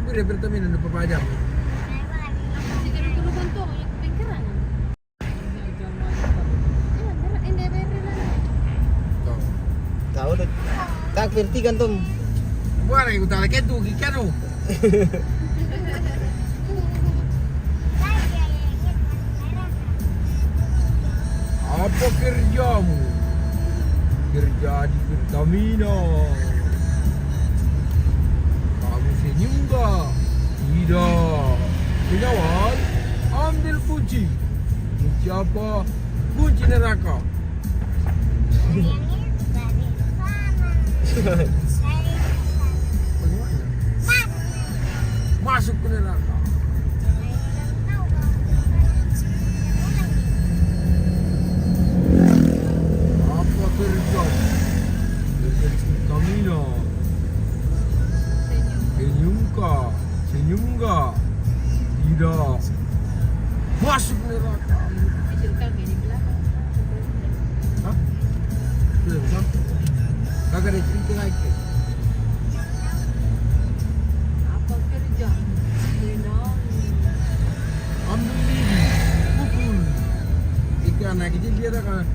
pure pertamina na papajam. Tahu deh. Tak verti kan tuh. Buana yung utang lagi tuh kikano. Apa kerjamu? Kerja di Pertamina. Kamu senyum gak? Tidak. Penyawan, ambil kunci. Kunci apa? Kunci neraka. Bagaimana? Masuk ke neraka. Apa kerja? Kerja di Pertamina. Senyum kah? Senyum gak? Tidak. Masuk neraka. Hah? Sudah besar? Kagak ada cerita lagi. Apa kerja? Ambil diri, pukul. Itu anak kecil dia dah kan.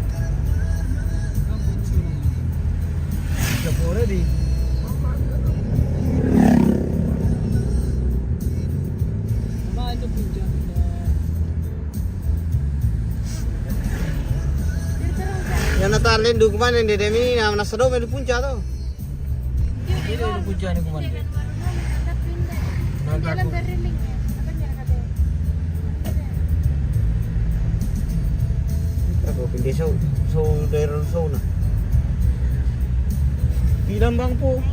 Siapa orang di? Apa itu kerja? Yang natalin dulu kemana di demi nama nasado di puncak tuh. Ini di puncak ni kemana? Nanti aku. Aku pindah so daerah so na. Bilang bang po.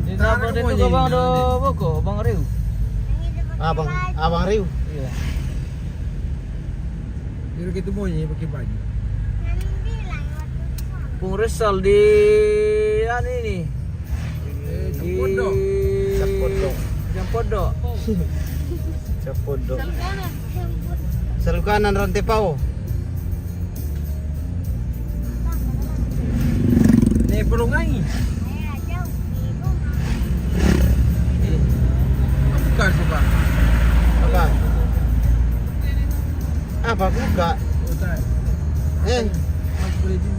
Di dapat itu ke bang do boko, bang Riu. Abang Riu. Iya. Biar kita maunya pakai baju. Pung Resal di ini. Capodo. Jampodo. Capodo. Salukanan rantai pau. Ni pelungai. Bukan coba. Apa? Apa buka? Utai. Aku boleh di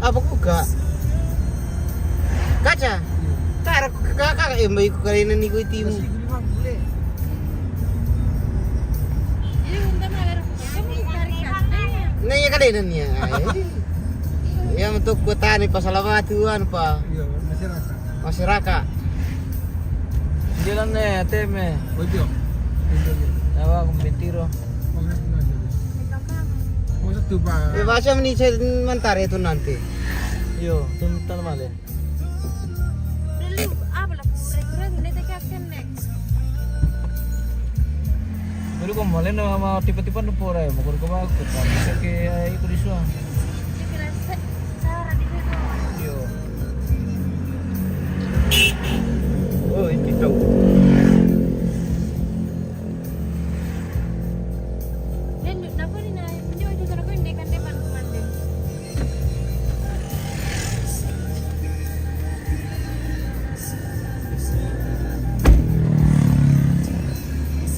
Apa buka? Kaca. Taruh kakak yang baik kalian ini ku Masih timu. lima boleh. Nah ya kalian ya. Ya untuk kota nih pasalamatuan pa Iya, masyarakat. masyarakat. Jalan ni teme. Ojo. Nawa kumpetiro. Mau satu pak. Ya baca menisah mentar itu nanti. Yo, tuntan male. Baru kau male nama tipe-tipe nu pora ya, mau kau bawa aku tak bisa ke itu di suang. Yo, Oh ini dong.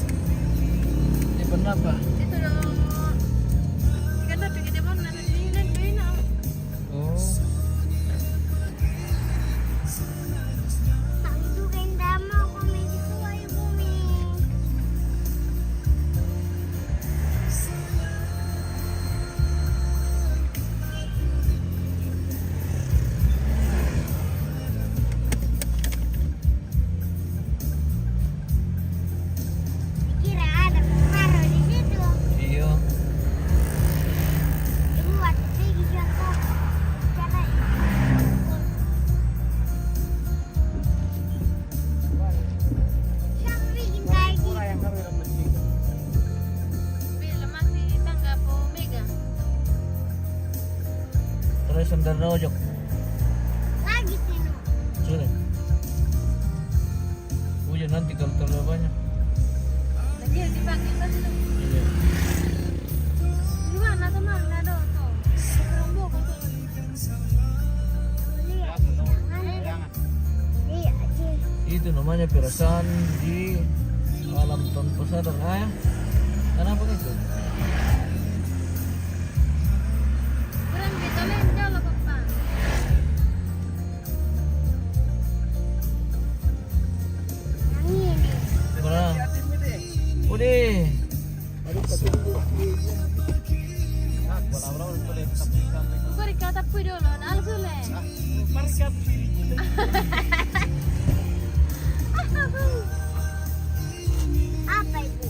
ini benar apa? Oh, iya. Terus sendal rojok. Sini. Hujan nanti kalau terlalu banyak. Iya. Itu namanya perasaan di alam tanpa sadar. Kenapa itu? Kurang betul aja lo papa. Yang ini. Kurang. Udah. Kau dikata pun dulu, nal boleh. Apa itu?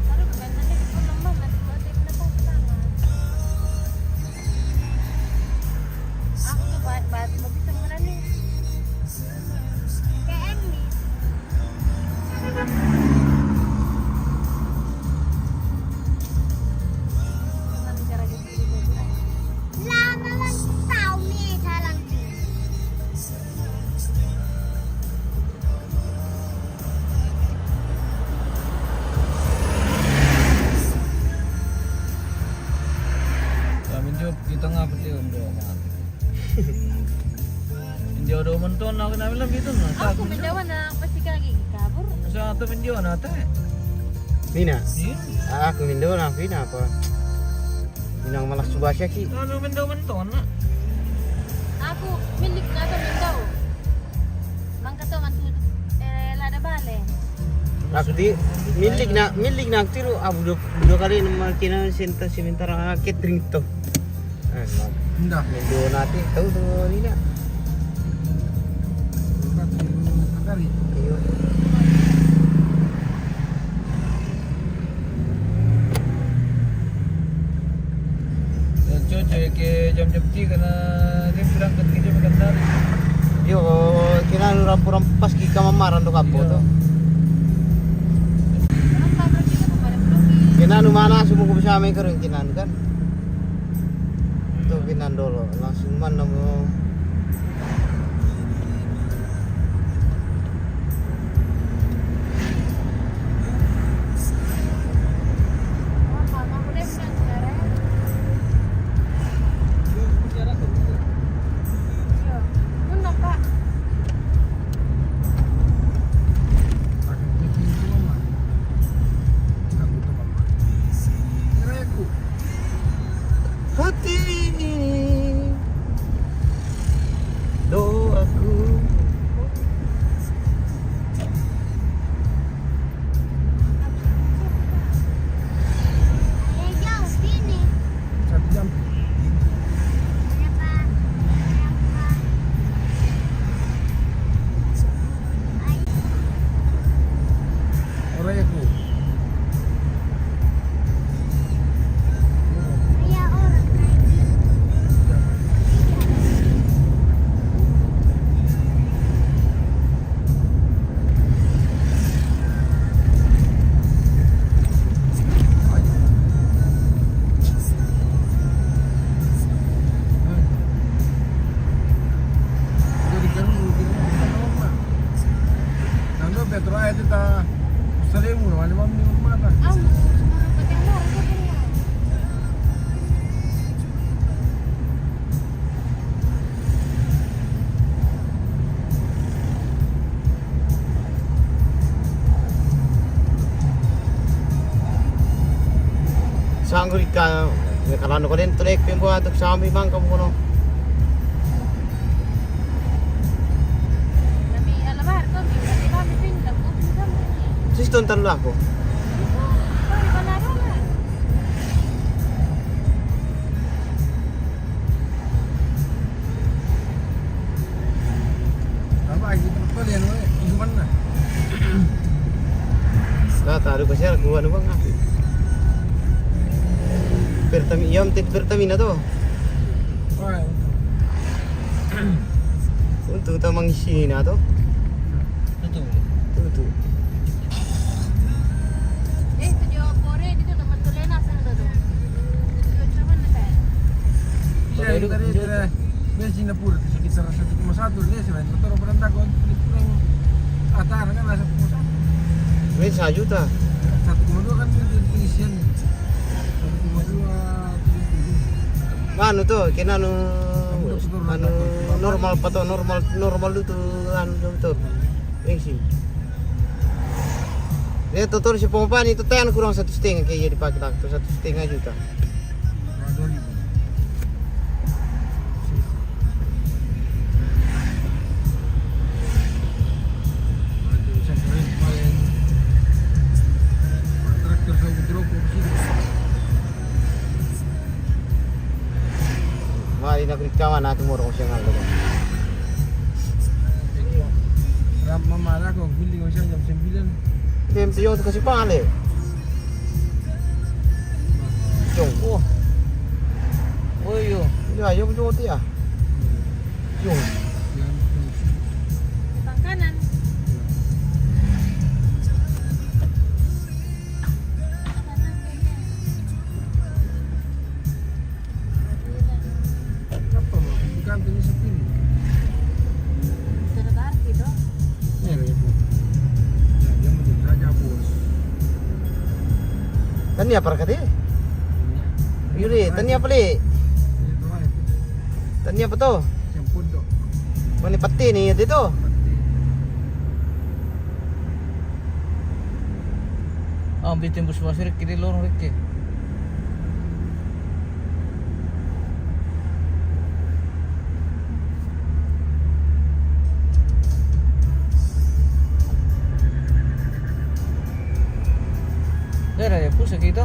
Taruh ke bantalnya ke pulang banget, buat dia menepuk tangan. Aku tuh bat begitu menani. Kayak ini. Nanti cara gitu juga. Lama lang tahu nih jalan nih. Kami jawab di tengah peti untuk. India udah menton aku nak bilang gitu nah. Aku menjawab na pasti lagi kabur. Satu video na teh. Mina. Iya. Aku Indo na Vina apa? Minang malas subasya ki. Kalau benda menton nak. Aku milik na to mindaw. Mangka to mantu lada bale. Aku di milik na tiru abu dua kali nama kina senta sementara catering to. Indah. Indo nanti tahu tuh ini nak. Kali. Ayo. Ya cuy ke jam-jam 3 karena dia berangkat kerja makan dari. Yo kira rampu-rampu pas ki kamamaran tuh kapo tuh. Orang kabur kita tuh pada pergi. Kina nu mana semua ku bisa main kering kinan kan. Tuh kinan dulu langsung mana mau. Mama aku deh bilang sekarang. Yo, mana pak? Akan bikin itu mama. Aku tuh mama. Kira aku. Hati ini doaku. Ayo jauh sini. 1 jam. Ayo pak. Orang aku. Ayo orang kayak Jadi kan mungkin mama. Nando Petro ayat kita selimu, mana mami mana? kamu semua pakai luar kok ya. Sanggup ka kalau nu kalian trek pembo untuk sampai bang kamu kono. Kami alabar tuh di kami pindah kok pindah. Sis tonton lah aku. Kau di mana kan? Apa gitu kalian we? Gimana? Lah taruh ke sel gua nu bang. Pertamina tuh. Oh, Untuk kita mengisi na tuh. Betul. Tuh. Itu jauh kore itu teman tulena sang tuh. Itu cuman kayak Singapura itu sekitar 1,1 dia selain motor orang takut itu yang Atar kan lah 1,1. Ini 1 juta. 1,2 kan itu pengisian 1,2 Anu tuh, kena anu normal pato normal itu anu tuh. Bensin. Dia tutor si pompa itu teh kurang 1,5 kayak dipakai tak 1,5 juta. 2.000. Traktor sama droko sini. Mari nak kawan aku mau orang siang lalu. Ram mama aku beli kau jam 9. Dia mesti kasih pale. Jom. Oh iya. Ya, yo jom dia. Jom. Bang kanan. Apa mau? Bukan ini sepi. Tertarik gitu. Ya, ya. Ya, dia menurut saja bos. Tanya apa kata? Yuri, tanya apa le? Itu lah itu. Tanya apa tuh? Campur dok. Mana peti nih itu tuh? Ambil tembus pasir kiri lorong rek. Daerah ya pusat kita.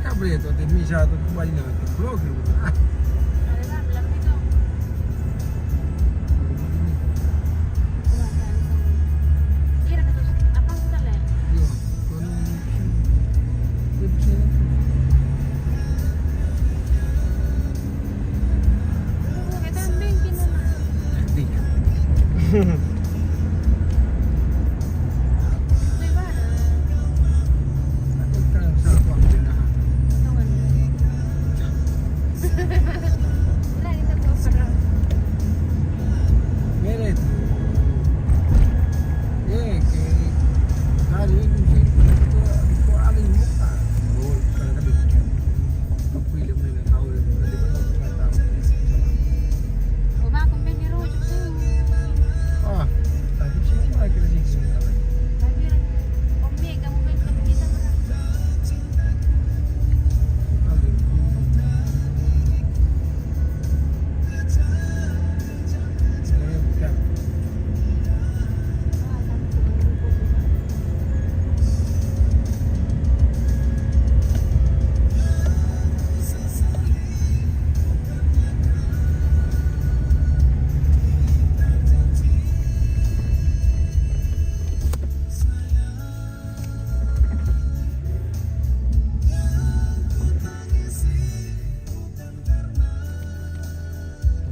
Kabre itu tim misa itu kembali nanti blog gitu. Ada belum itu. Iya, terus apa sudah le? Yo, kono itu sih. Oh, kita ambil mah. Dik. Wih, bareng. Aku kan satu ambil dah. Potongan. Lah kita bawa barang. Mere itu. Que hari ini sih itu ada yang muka. Oh, kan itu. Aku ini mana tahu dia berada di mana nggak tahu. Oh, mak aku main di rujuk tuh. Ah, tadi sih cuma kira sih. Lagi Om Mi, kamu main ke kita berang. Ah, tapi turun buku.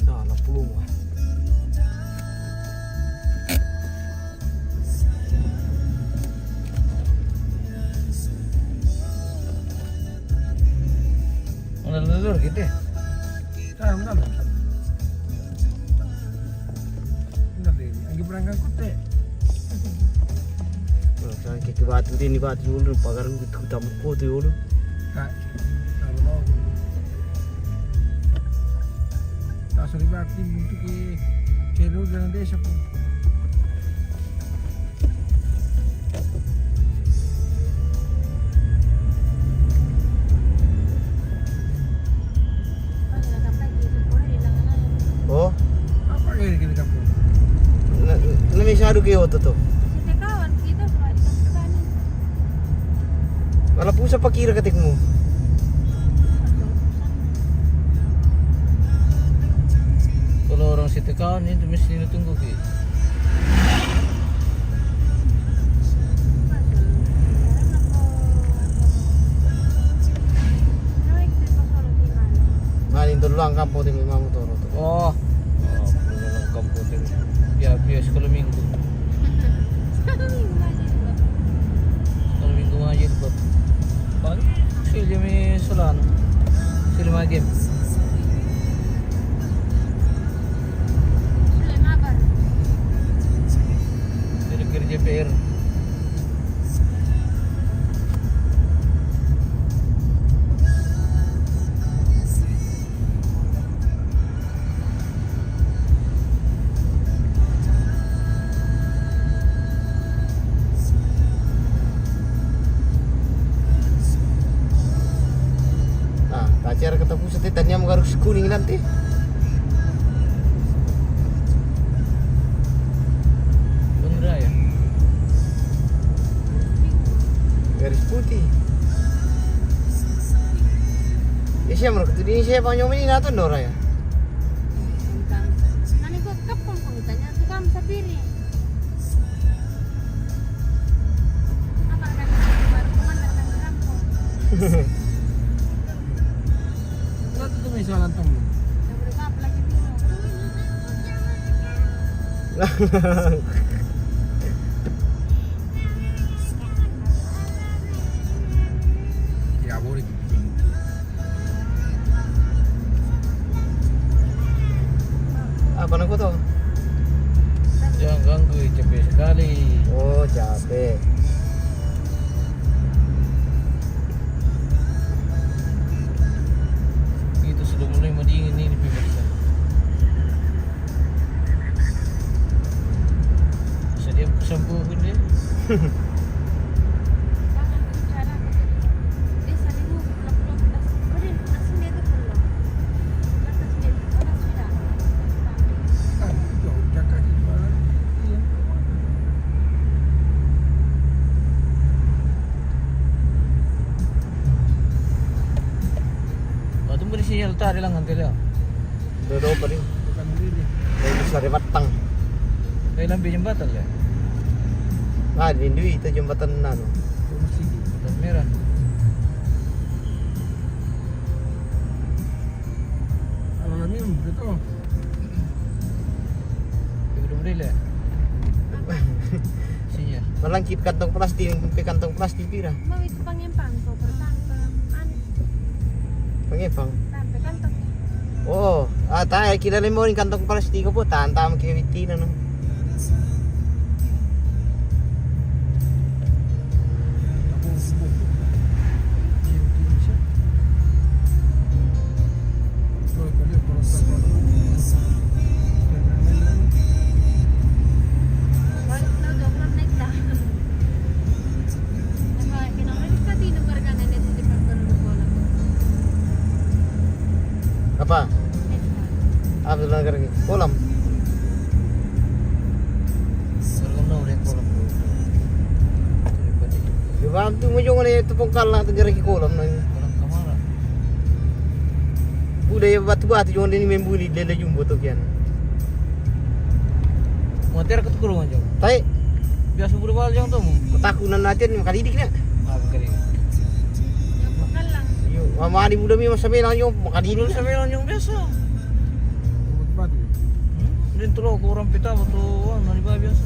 Dah lah puluh. Mana lelur gitu. Tahu nggak lo? Nggak deh, lagi berangkat kute. Saya ke batu ini batu dulu pagar itu tamu kota dulu. Kak, kalau mau tak sering bakti untuk ke jalur dan desa pun. Oh, ya sampai gitu. Boleh dilangan aja. Oh, Apa kayak gini kampung? na may shadow kayo to to. Kita kawan kita cuma di kanan. Wala po sa pakira katik mo. Kalau orang situ kawan itu mesti tunggu ki. Malin to lang kampo din may mamutoro to. Oh, punya lengkap putih. Biasa kalau minggu. Kalau minggu aja buat. Pagi sila may solano. Sila mga game. Tiara kata pusat tanya mau garuk kuning nanti. Bendera ya. Garis putih. Ya siya menurut ini siya panjang ini nato Dora ya. Nani ko kapon kung tanya tu kam sa piri. Apa kan baru kumandang ng kampong. Nanti tuh misalnya temu. Yang berkap lagi timo. Ya boleh. Apa nak tuh? Jangan ganggu, capek sekali. Oh capek. Itu sudah mulai mendingin ini pemirsa. Bisa dia sembuhin dia. Jangan bicara begitu. Desa dulu blok-blok tas. Kemudian asin dia tu perlu. Lantas dia panas sudah. Kan jauh jaga di mana? Iya. Waktu beri sinyal tadi lang nanti lah. Dodo pa rin. Bukan ini. Dari besar batang. Kaya lambi jembatan ya. Ah, Lindui itu jembatan ano. Masih Jembatan merah. kalau ini begitu. Udah beri lah. Sinyal. Malangkit kantong plastik, kantong plastik pira. Mau itu pangempang ko pertama. Ano? Pangepang. Sampai kantong. Oh, tayo kilala mo rin kantong plastik po, tama kiwiti na no. Aku sibuk. Ini siya. Kalau kalian proses Balik na daw from next time. Diba, kinamalis ka tinong karganan nito di pagkaroon ko lang. Apa? Next time. Apa na lagi? Kolam. Kalau na ulit kolam. Diba, tu mo yung itu pungkal na tenggerak kolam na. Kolam kamara. Budaya batu-batu yung ini membuli lele jumbo tu kian. Motor ket kurung aja. Tai, Biasa buru bal jang tu mo. ketakunan natin makalidik na. Apa kali? Yung bakal lang. Yo, mama di budak mi masabi lang yung makadino Dulu sa. sampai lang yung biasa. batu. Din tulo ko orang pita mo to, nani ba biasa.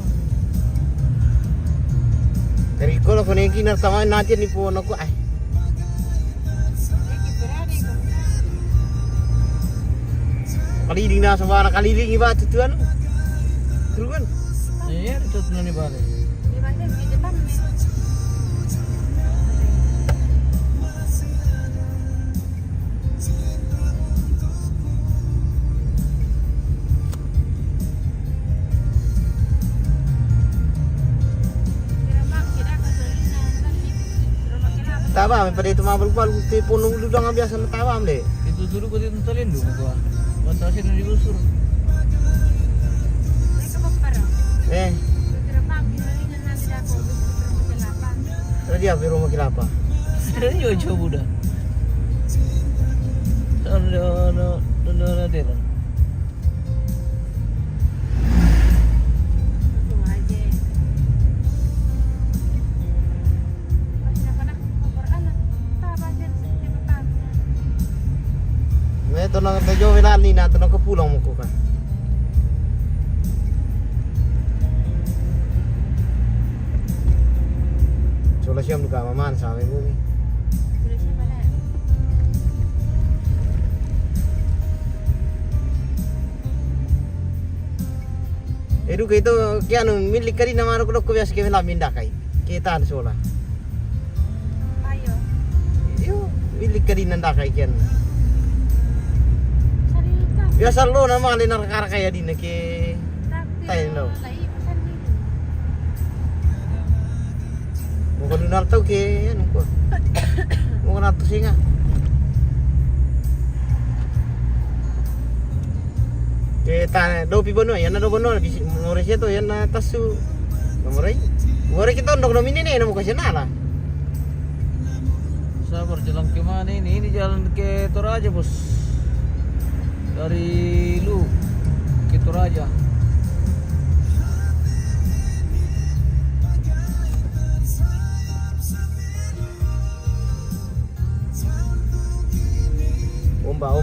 Dari ko ko ni kinar tama natin ni po ko ay. Iki berani ko. Kaliling na sa barang kaliling iba tutuan. Turuan. Iya, itu nani balik. Di ba di depan me. Kira bang kira ko solina lagi. Rumah kira Taba, may pada itu mabal bal ke punung ludang ang biasa na tawam de. Itu dulu ko din talin do ko. Batasin na digusur. mereka paparo. Eh, Kira bang solina nanti ako gusto rumah kelapa. tadi apa rumah kilapa? Yo coba dah. No, dia lah. Cuma aja. Pas nak Quran, tak baca di depan. May ito nang tayo wilali na ito nang kapulang mo ko ka. Sola siyam duka maman sa amin bumi. Boleh siapa lah? Edu ka ito, kaya no, milik ka rin naman ako ko biasa kaya minda kay. Kita na sola. Ayo. Iyo, milik ka rin nanda kay kaya. Sarili ka. Biasa lo na mga linarkara kaya din na kay. Tayo, no? Lai sarili. Muka lunar tau kay, ano ko. Muka nato singa. dopi bono ya na do bono bisi more to ya na tasu. More kita ndok nomini nih nemu kasih nala. Sabar, jalan ke mana ini? Ini jalan ke Toraja, Bos. Dari Lu ke Toraja. Omba.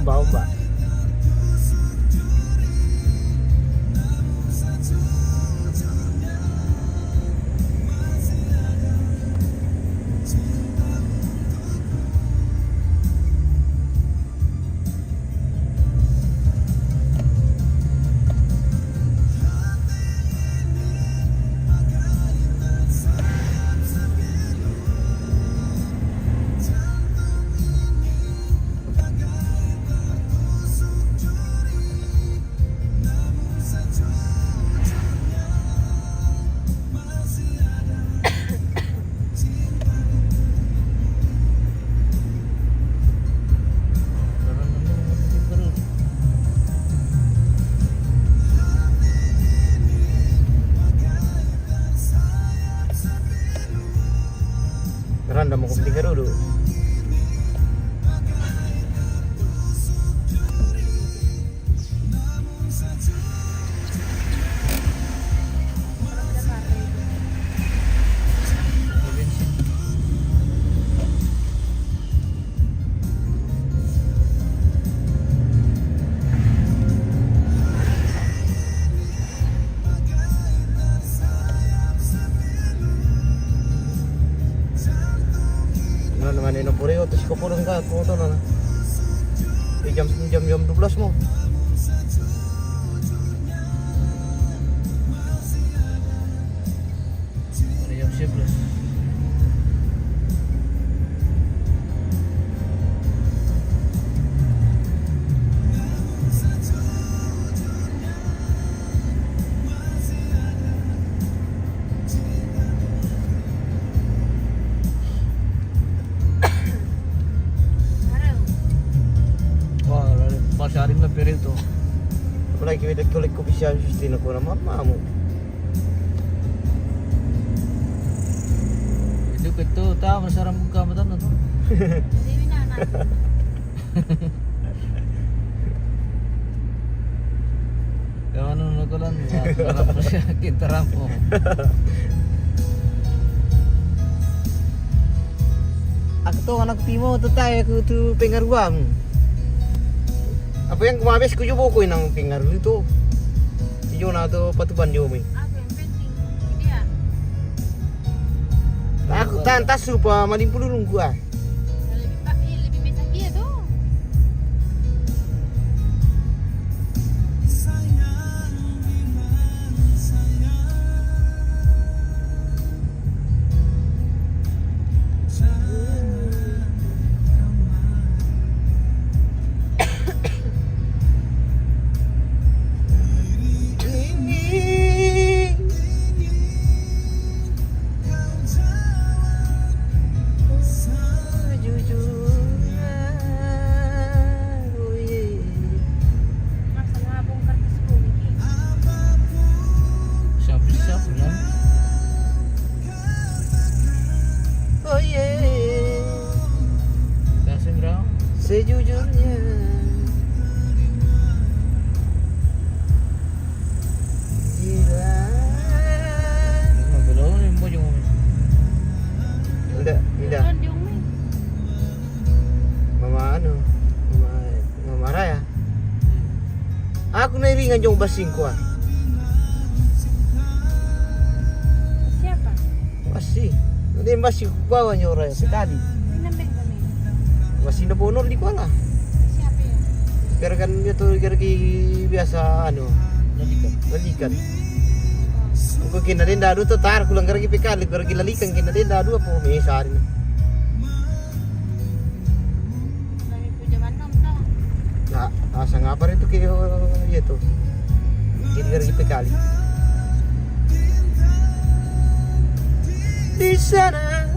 Randa mau kumti dulu. Naman ino puri o tis ko puro ka ko to na. Jam 12 mo. Jam 11. Pasyarin na perito. Apalagi kita kulik ko bisa Justina ko na mamamu. Itu ketu tahu masaram muka matan to. Dewi Nana. Kawan nukulan harap siya kita rampo. Aku tuh anak timo tuh tayo aku tuh pengaruam. Apa yang kumabes ko jubo ko nang pengaruh itu. Iyo na to patuban yo mi. Apa yang penting? Dia. Aku tantas supa malimpululung ko ah. Lebih besar dia tuh. Sejujurnya gila. Belum ni mo yung Tidak. Kan di Umi. Mama Mama Raya. Aku nairingan yung basing ko ah. Siapa? Masih. Hindi masih bawa nyo Raya sekali. Nambeng kami. Masih na ponor di ko lah. Siapa ya? Pero kan itu gergi biasa lalikan. Kung kinalin dadu to tar kulang gergi pikali gergi lalikan kinalin dadu apa may sari na. Kami punya manam tau. Nah, asa nga pa rin to kayo ito. Gergi pikali. Di sana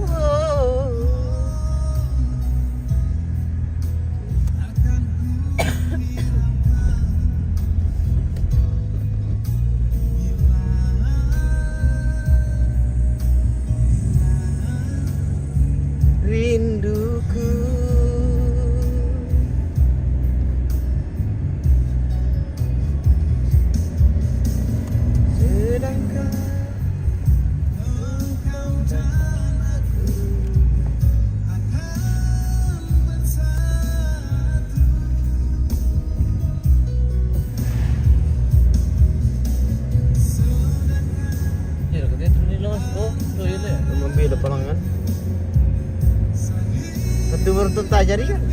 Itu beruntung tak jaringan.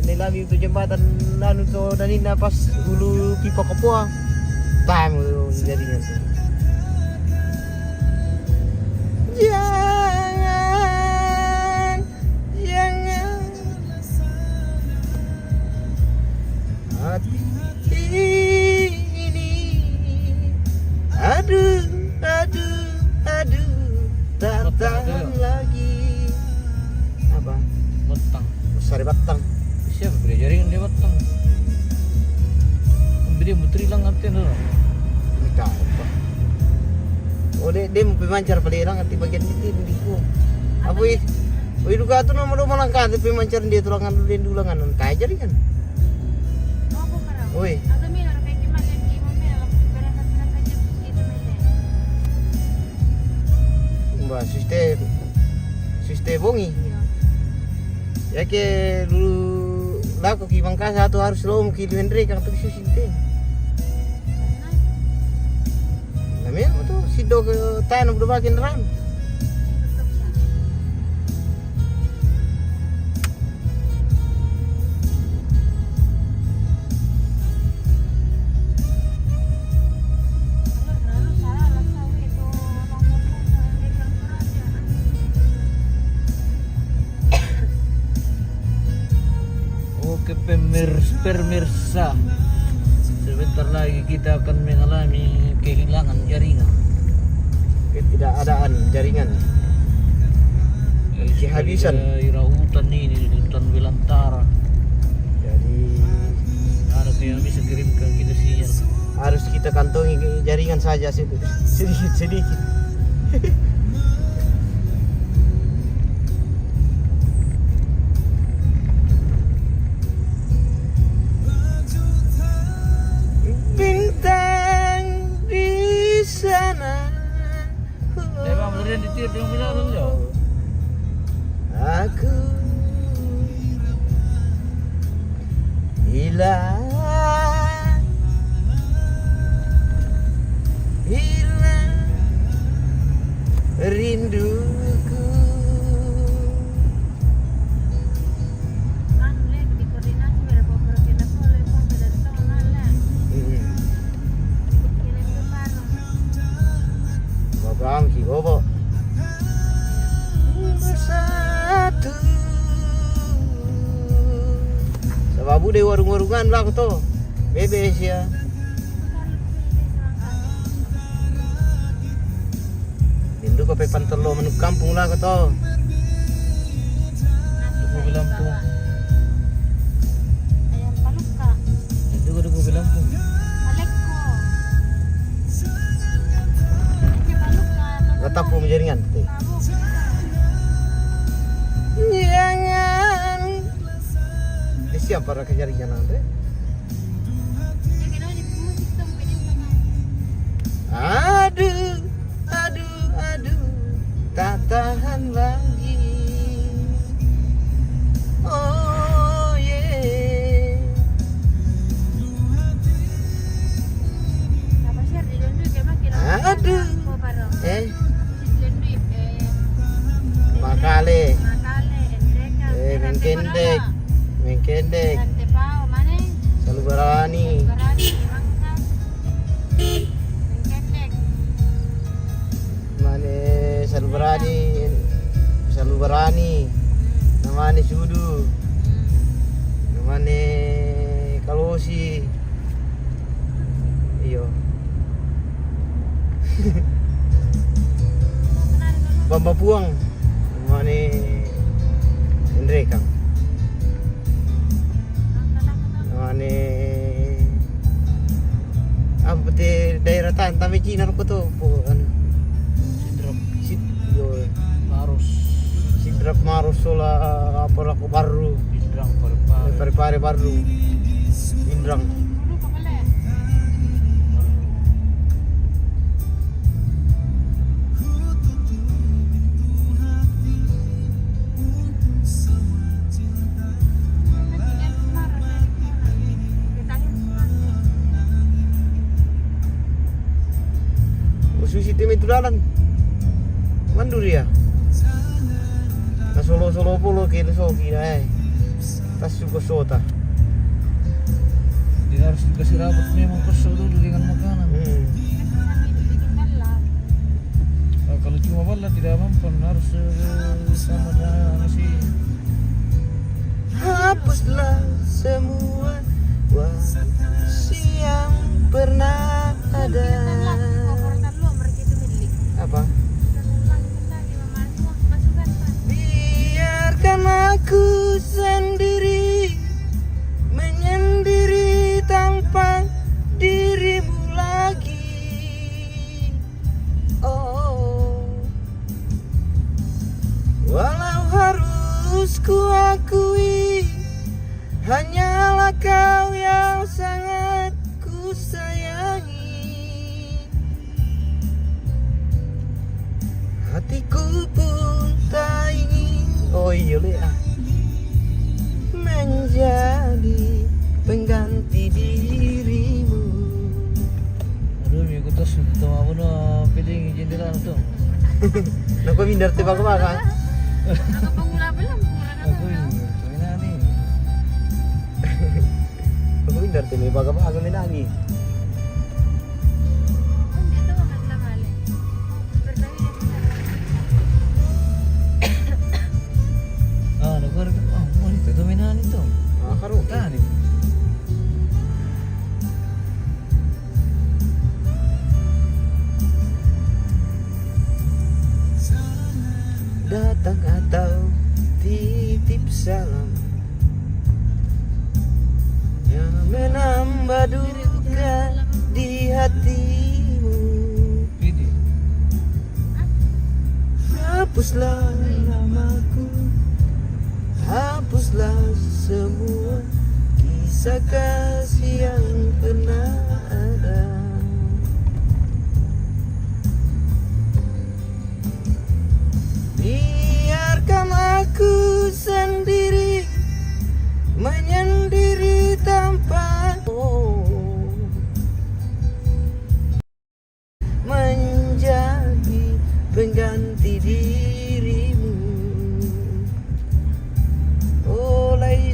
Ini lagi itu jembatan anu to dan ini pas hulu pipa Papua. Tam jaringan tuh. Jangan hati ini, aduh tak tahan lagi. Apa? Batang. Besar batang. Siapa beli jaringan dia batang? Beli mutri lang artinya dulu. Enggak apa. Oh dia mau pemancar pelirang nanti bagian itu di ku. Apa ini? Oh itu kan tuh nomor malangkat tapi pemancar dia tulangan dulangan entah jaringan. Oh, aku parang. Oi. Ada mina kayak gimana yang mau mina berangkat jam segitu mina. Mbak sistem bongi. Iya. Ya ke dulu lah kok Bang Kasa tuh harus lo mungkin Hendrik kan tuh sistem. Namanya apa tuh si dog tanam udah makin ram. Oke pemirsa, sebentar lagi kita akan mengalami kehilangan jaringan. Ketidakadaan jaringan. Kehabisan. Daerah hutan ini, hutan belantara. Jadi Ada yang bisa kirimkan kita sinyal. harus kita kantongi jaringan saja sedikit. Bintang di sana. Memang beneran ditir yang bilang ya. Aku hilang rinduku. Kan le di koordinasi berapa program aku le mau dari sana le. Kirim ke Parang. Babang ki bobo bersatu. Sababu deh warung-warungan lah tuh. Bebes ya. Rindu kopi pantelo menuk kampung lah tuh. Duku Lampung. Ayam paluka. Itu Duku Lampung. Aleko. Ke paluka. Gatapu jaringan tuh. Jangan. Siapa para kejaringan nanti? Jadi di musik tuh pilih sama. Aduh, tak tahan lagi. Oh yeah. Apa sih di Londo kayak makin. Aduh. Kok Parang. Makale, Makale, mengkendek, Tepao, mana? selalu berani. Berani, mangkak. Mengkendek. Mane selalu berani. Namanya sudu, namanya kalosi. Iyo. Bamba puang, namanya Hendrik Kang. Namanya apa peti daerah Tanah Cina apa tuh? Anu. Sidrap Yo. Marus. Sidrap Marusola apa aku baru Indrang Parepare. pare baru Indrang. Dulu kok boleh? Susi tim itu dalan mandur ya Na solo polo kilo so kira tas suka sota. Dia harus dikasih rambut memang kesel dulu dengan makanan. Sambil bikin balap. Kalau cuma bala tidak mampu harus sama dengan nasi. Hapuslah semua yang pernah ada. Apa? Biarkan aku sendiri menyendiri tanpa dirimu lagi. Oh, walau harus ku akui hanyalah kau yang sangat ku sayangi. Hatiku pun tak ingin, oh iya menjadi pengganti dirimu. Aduh, mi kutas itu apa no piling jendela tu. Nak kau minder tiba kau kan? Ako pangula pa lang, kurang Aku ini, kena ni. Aku minder tiba kau kan lagi. Hindi ito maganda mali. Bertawi na siya. Nagwar ka. Mo ni to minan ito. Karo. Tani. Datang atau titip salam yang menambah duka di hatimu. Pidi. Hapuslah namaku, hapuslah semua kisah kasih yang pernah